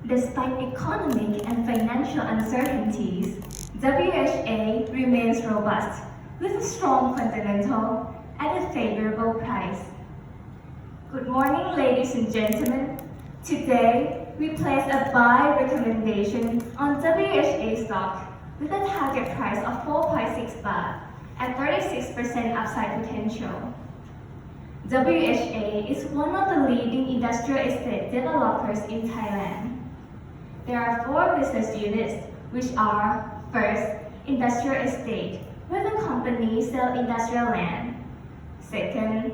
Despite economic and financial uncertainties, WHA remains robust with a strong fundamental at a favorable price. Good morning, ladies and gentlemen. Today, we place a buy recommendation on WHA stock with a target price of 4.6 baht at 36% upside potential. WHA is one of the leading industrial estate developers in Thailand. There are 4 business units, which are: first, industrial estate, where the company sells industrial land; second,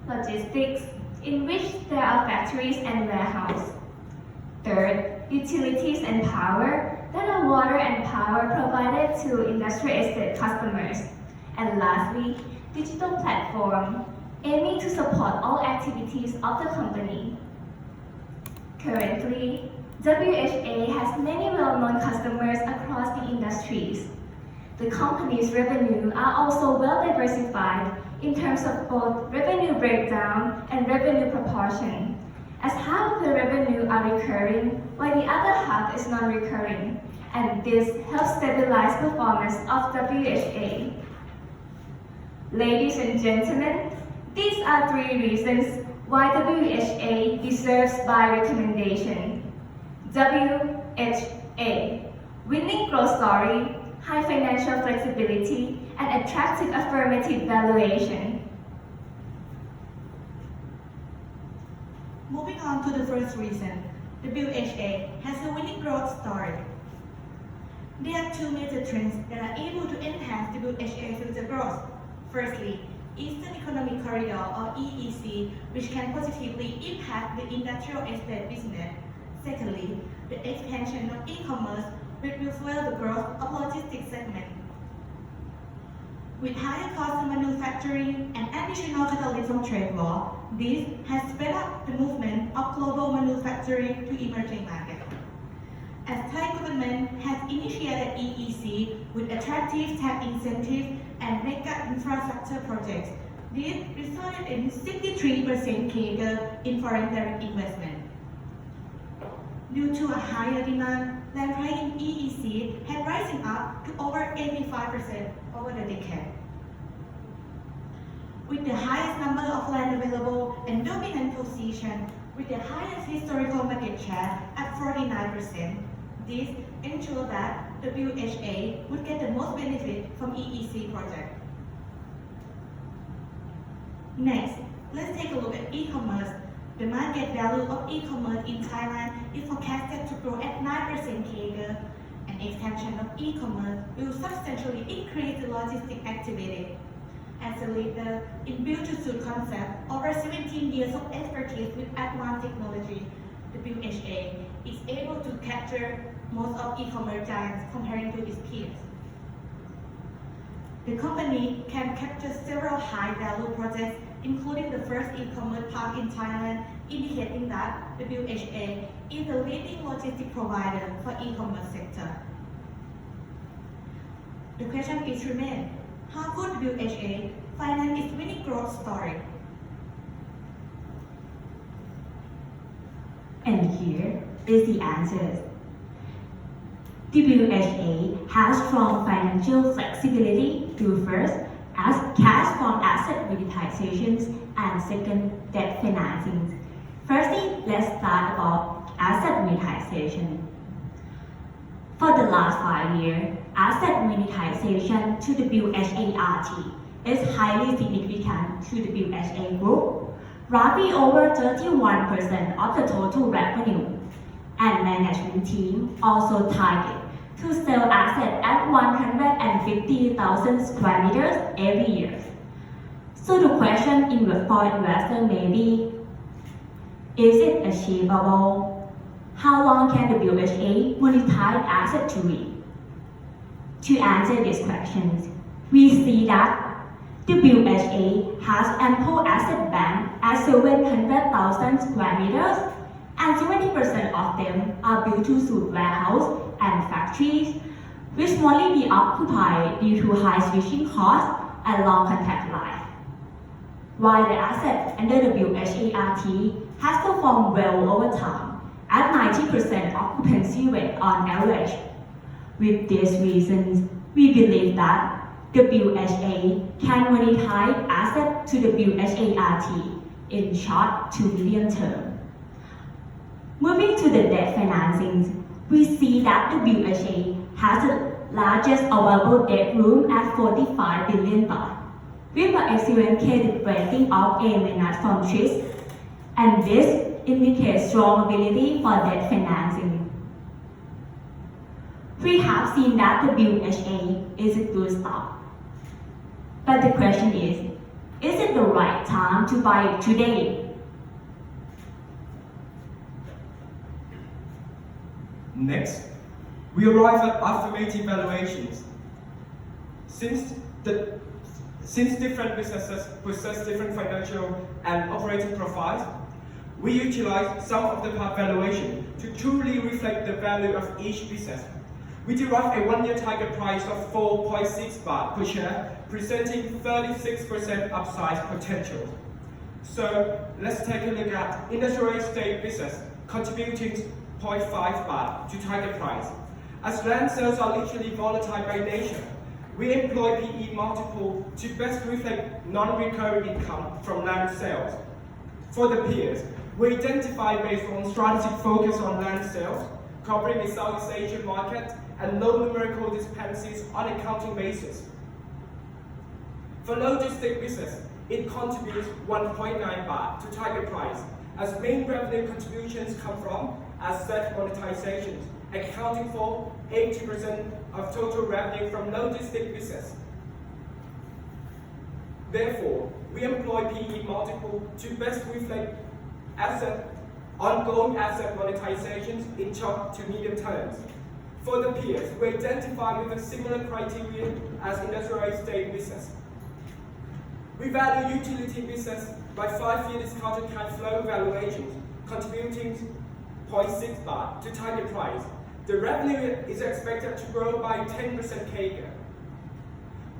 logistics, in which there are factories and warehouses; third, utilities and power, that are water and power provided to industrial estate customers; and lastly, digital platform, aiming to support all activities of the company. Currently, WHA has many well-known customers across the industries. The company's revenue are also well diversified in terms of both revenue breakdown and revenue proportion, as half of the revenue are recurring while the other half is non-recurring, and this helps stabilize performance of WHA. Ladies and gentlemen, these are 3 reasons why WHA deserves buy recommendation. WHA, winning growth story, high financial flexibility, and attractive affirmative valuation. Moving on to the first reason, WHA has a winning growth story. There are 2 major trends that are able to enhance WHA future growth. Firstly, Eastern Economic Corridor or EEC, which can positively impact the industrial estate business. Secondly, the expansion of e-commerce, which will fuel the growth of logistics segment. With higher cost of manufacturing and additional catalyst from trade war, this has sped up the movement of global manufacturing to emerging markets. As Thai government has initiated EEC with attractive tax incentives and mega infrastructure projects, this resulted in 63% CAGR in foreign direct investment. Due to a higher demand, land price in EEC had rising up to over 85% over the decade. With the highest number of land available and dominant position, with the highest historical market share at 49%, this ensured that WHA would get the most benefit from EEC project. Next, let's take a look at e-commerce. The market value of e-commerce in Thailand is forecasted to grow at 9% CAGR. An expansion of e-commerce will substantially increase the logistic activity. As a leader in build-to-suit concept, over 17 years of expertise with advanced technology, WHA is able to capture most of e-commerce giants comparing to its peers. The company can capture several high-value projects, including the first e-commerce park in Thailand, indicating that WHA is the leading logistic provider for e-commerce sector. The question is remain, how could WHA finance its winning growth story? And here is the answer. WHA has strong financial flexibility through first, as cash from asset monetizations, and second, debt financing. Firstly, let's start about asset monetization. For the last 5 years, asset monetization to WHART is highly significant to the WHA group, roughly over 31% of the total revenue. And management team also target to sell assets at 150,000 square meters every year. So the question for investor may be, is it achievable? How long can the WHA monetize assets to reach? To answer these questions, we see that WHA has ample asset bank at 700,000 square meters, and 70% of them are built-to-suit warehouse and factories, which only be occupied due to high switching costs and long contract life. While the asset under WHART has performed well over time, at 90% occupancy rate on average. With these reasons, we believe that WHA can monetize assets to WHART in short to medium term. Moving to the debt financings, we see that WHA has the largest available debt room at 45 billion baht, with an excellent credit rating of A- from Trish, and this indicates strong ability for debt financing. We have seen that WHA is a good stock. But the question is it the right time to buy it today? Next, we arrive at affirmative valuations. Since different businesses possess different financial and operating profiles, we utilize some of the part valuation to truly reflect the value of each business. We derive a one-year target price of 4.6 baht per share, presenting 36% upside potential. So let's take a look at industrial estate business contributing 0.5 baht to target price. As land sales are literally volatile by nature, we employ PE multiple to best reflect non-recurring income from land sales. For the peers, we identify based on strategic focus on land sales, covering the Southeast Asian market, and low numerical discrepancies on accounting basis. For logistic business, it contributes 1.9 baht to target price, as main revenue contributions come from asset monetizations, accounting for 80% of total revenue from logistic business. Therefore, we employ PE multiple to best reflect ongoing asset monetizations in short to medium terms. For the peers, we identify with a similar criteria as industrial estate business. We value utility business by 5-year discounted cash flow valuations, contributing 0.6 baht to target price. The revenue is expected to grow by 10% CAGR.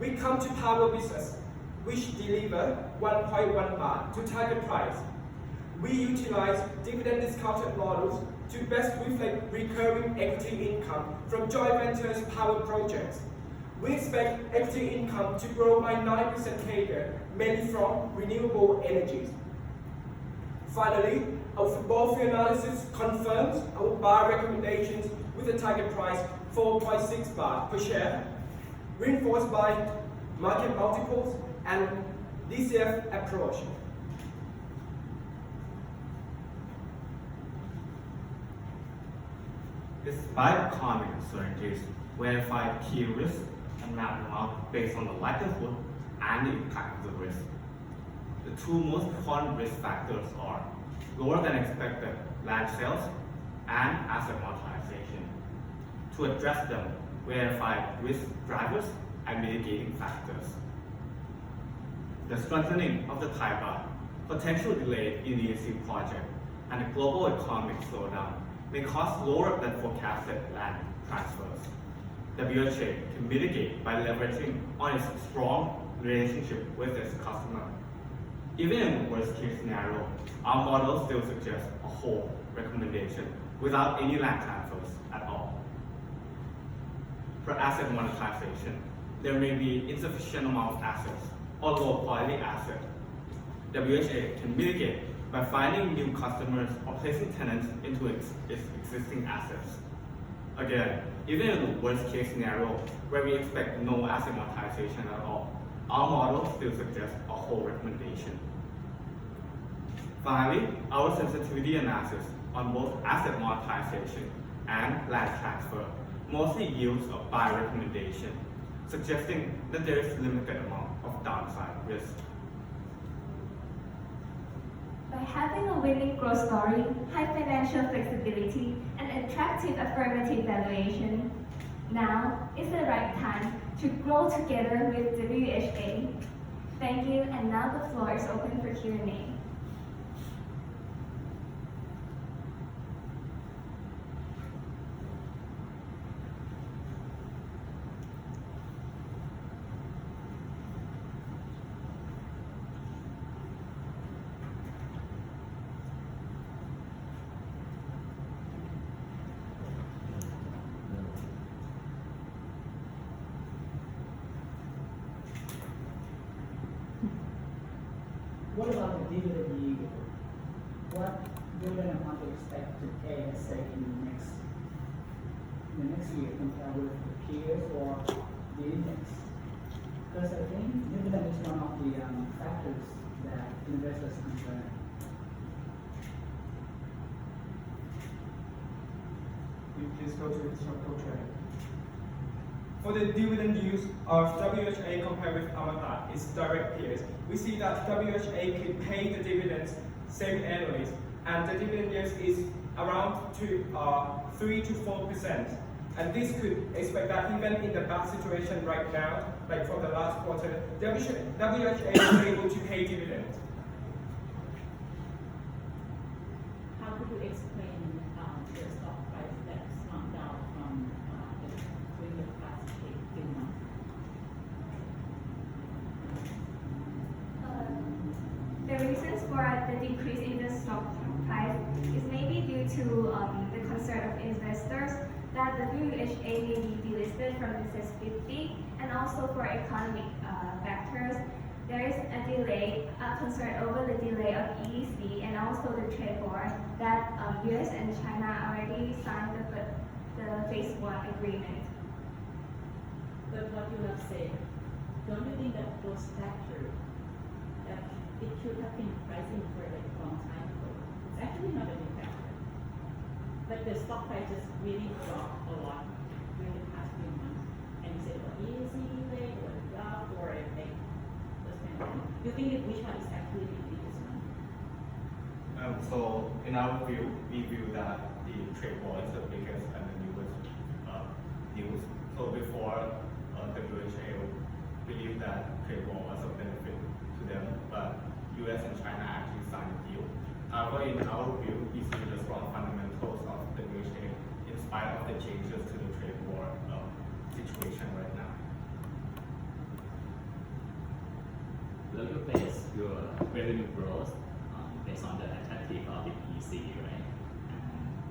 We come to power business, which deliver 1.1 baht to target price. We utilize dividend discounted models to best reflect recurring equity income from joint ventures power projects. We expect equity income to grow by 9% CAGR, mainly from renewable energies. Finally, our football analysis confirms our buy recommendations with a target price 4.6 baht per share, reinforced by market multiples and DCF approach. Despite economic uncertainties, we verify key risks and map them out based on the likelihood and the impact of the risk. The two most important risk factors are lower than expected land sales and asset monetization. To address them, we verify risk drivers and mitigating factors. The strengthening of the Thai baht, potential delay in the EC project, and the global economic slowdown may cause lower than forecasted land transfers. WHA can mitigate by leveraging on its strong relationship with its customer. Even in the worst case scenario, our model still suggests a whole recommendation without any land transfers at all. For asset monetization, there may be insufficient amount of assets or low quality assets. WHA can mitigate by finding new customers or placing tenants into its existing assets. Again, even in the worst case scenario where we expect no asset monetization at all, our model still suggests a whole recommendation. Finally, our sensitivity analysis on both asset monetization and land transfer mostly yields a buy recommendation, suggesting that there is limited amount of downside risk. By having a winning growth story, high financial flexibility, and attractive affirmative valuation, now is the right time to grow together with WHA. Thank you, and now the floor is open for Q&A. dividend amount they expect to pay, let's say, in the next year compared with the peers or the index? Because I think dividend is one of the factors that investors concern. You please go to historical trend. For the dividend use of WHA compared with Amata, its direct peers, we see that WHA can pay the dividends same annually, and the dividend yield is around 3 to 4%. And this could expect that even in the bad situation right now, like for the last quarter, WHA is able to pay dividends. How could you explain the stock price that slump down from during the past few months? The reasons for the decrease in the stock price is maybe due to the concern of investors that the WHA may be delisted from the CSE 50, and also for economic factors. There is a concern over the delay of EEC and also the trade war that US and China already signed the phase 1 agreement. But what you have said, don't you think that those factors that it should have been pricing for like a long time ago? It's actually not a new factor. But the stock prices really dropped a lot during the past few months. And you said, well, EEC delay or drop or a thing. Those kind of things. Do you think that which one is actually the biggest one? So in our view, we view that the trade war is the biggest and the newest news. So before WHA believed that trade war was a benefit to them, but US and China actually signed a deal. However, in our view, we see the strong fundamentals of WHA in spite of the changes to the trade war situation right now. Will you base your revenue growth based on the attractive of the EC, right? And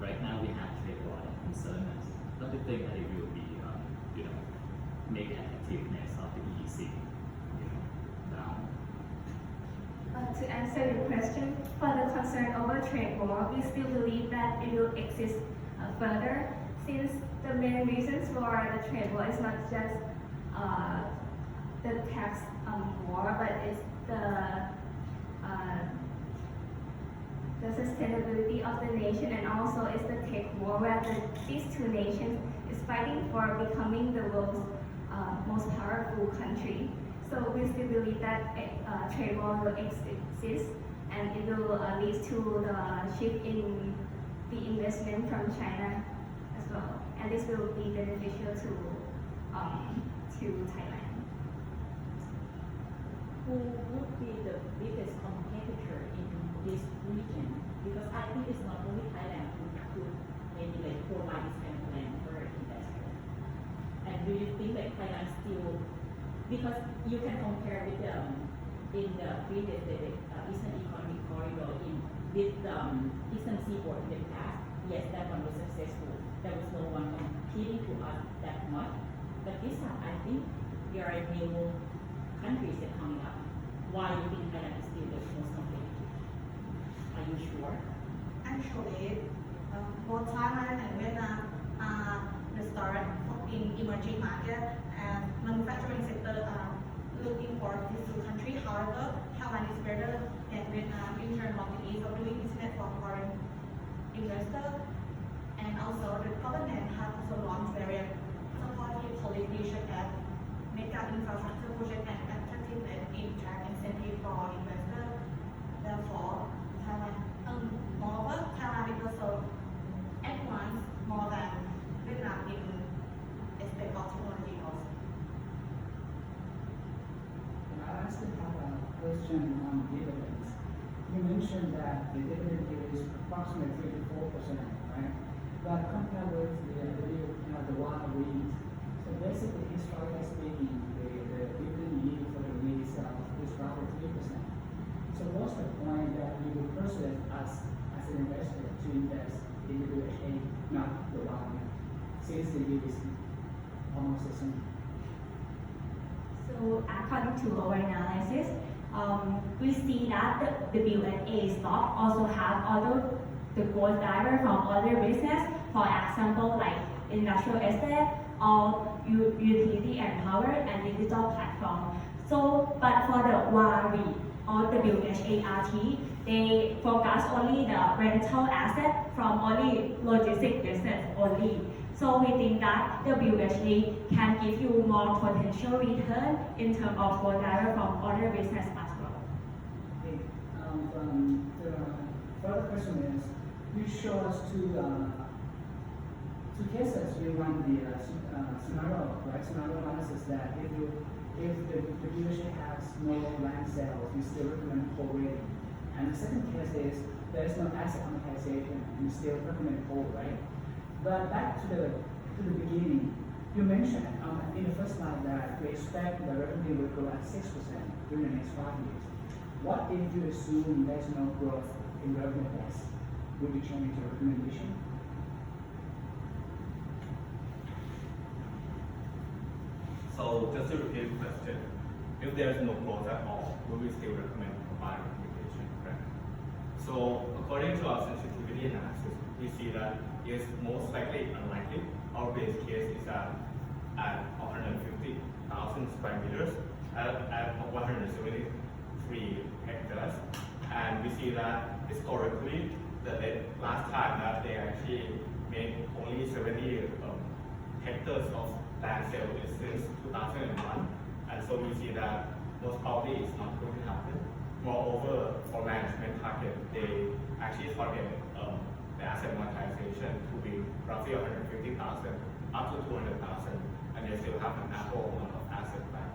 right now we have trade war concerns. Don't you think that it will be, make the attractiveness of the EC, down? To answer your question, for the concern over trade war, we still believe that it will exist further, since the main reasons for the trade war is not just the tax war, but it's the sustainability of the nation, and also it's the tech war, where these two nations is fighting for becoming the world's most powerful country. So we still believe that trade war will exist, and it will lead to the shift in the investment from China as well, and this will be beneficial to Thailand. Who would be the biggest competitor in this region? Because I think it's not only Thailand who could maybe like provide this kind of land for investors. And do you think that Thailand still, because you can compare with in the previous Eastern Economic Corridor with Eastern Seaboard in the past, yes, that one was successful. There was no one competing to us that much. But this time, I think there are new countries that are coming up. Why do you think Thailand is still the most competitive? Are you sure? Actually, both Thailand and Vietnam are the start in emerging market, and manufacturing sector are looking for these two countries. However, Thailand is better than Vietnam in terms of the ease of doing business for foreign investors. And also, the government has also launched various supportive policies such as mega infrastructure project and attractiveness in tax incentive for investors. Therefore, Thailand, moreover, Thailand is also advanced more than Vietnam in aspect of technology also. I still have a question on dividends. You mentioned that the dividend yield is approximately 3 to 4%, right? But compared with the one REIT, so basically, historically speaking, the dividend yield for the REIT itself is roughly 3%. So what's the point that you would persuade us as an investor to invest in the WHA, not the one, since the yield is almost the same? So according to our analysis, we see that the WNA stock also have other the growth driver from other business, for example, like industrial estate, or utility and power and digital platform. So, but for the WARI or WHART, they focus only the rental asset from only logistic business only. So we think that WHA can give you more potential return in terms of growth driver from other business as well. Okay. The further question is, you show us two cases. You run the scenario, right? Scenario analysis that if the BBA has no land sales, you still recommend whole rating. And the second case is there is no asset amortization, and you still recommend whole, right? But back to the beginning, you mentioned in the first slide that we expect the revenue will grow at 6% during the next 5 years. What if you assume there's no growth in revenue base? Would you change your recommendation? So just to repeat the question, if there is no growth at all, will we still recommend buying recommendation, correct? So according to our sensitivity analysis, we see that it's most likely unlikely. Our base case is at 150,000 square meters at 173 hectares. And we see that historically, the last time that they actually made only 70 hectares of land sale is since 2001. And so we see that most probably it's not going to happen. Moreover, for management target, they actually target the asset monetization to be roughly 150,000 up to 200,000, and they still have an ample amount of asset back.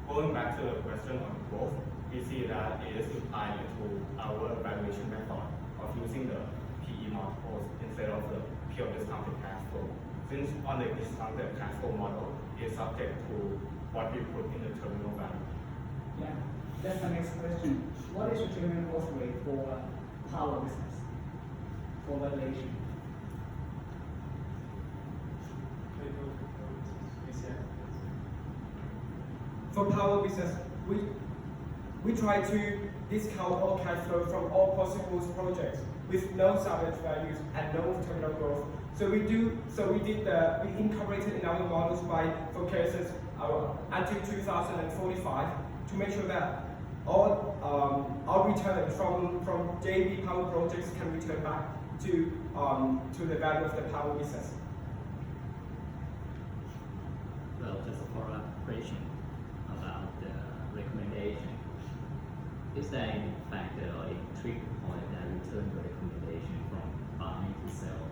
Going back to the question on growth, we see that it is implied into our valuation method of using the PE multiples instead of the pure discounted cash flow. Since on the discounted cash flow model is subject to what we put in the terminal value. Yeah, that's the next question. What is your terminal growth rate for power business, for valuation? For power business, we try to discount all cash flow from all possible projects with no salvage values and no terminal growth. So we incorporated in our models for cases until 2045 to make sure that all our return from JV power projects can return back to the value of the power business. Well, just a follow-up question about the recommendation. Is there any factor or any trick point that return the recommendation from buying to sell?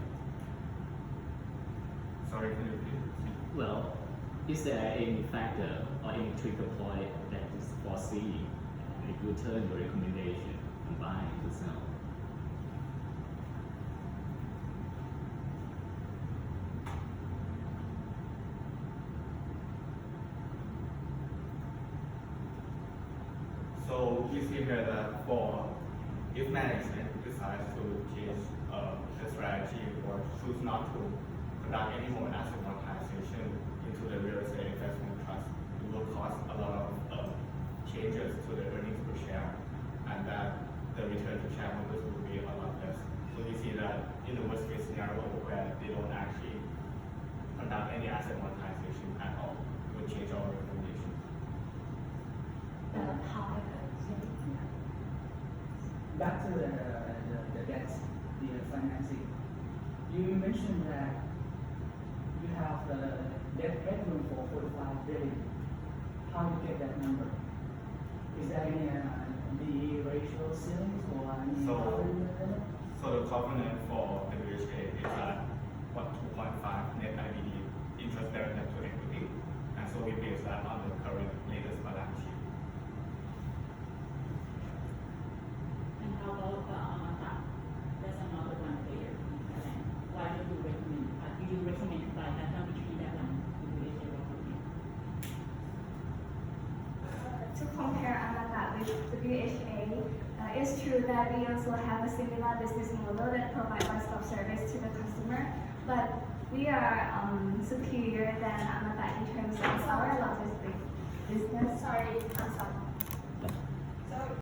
Sorry, can you repeat? Well, is there any factor or any trigger point that is foreseen if you turn your recommendation from buying to sell? So we see here that if management decides to change the strategy or choose not to conduct any more asset monetization into the real estate investment trust, it will cause a lot of changes to the earnings per share, and that the return to shareholders will be a lot less. So we see that in the worst case scenario where they don't actually conduct any asset monetization at all, it will change our recommendations. Back to the debt, the financing. You mentioned that you have debt headroom for 45 billion. How do you get that number? Is there any BE ratio ceilings or any covenant limit? So the covenant for the WHA is at 2.5 net IBD interest bearing debt to equity, and so we base that on the current latest balance sheet. And how about Amata? There's another one there in Thailand. Why do you recommend? Do you recommend buy that one between that one to WHA recommend? To compare Amata with WHA, it's true that we also have a similar business model that provides one-stop service to the customer, but we are superior than Amata in terms of our logistics business. Sorry, I'm sorry.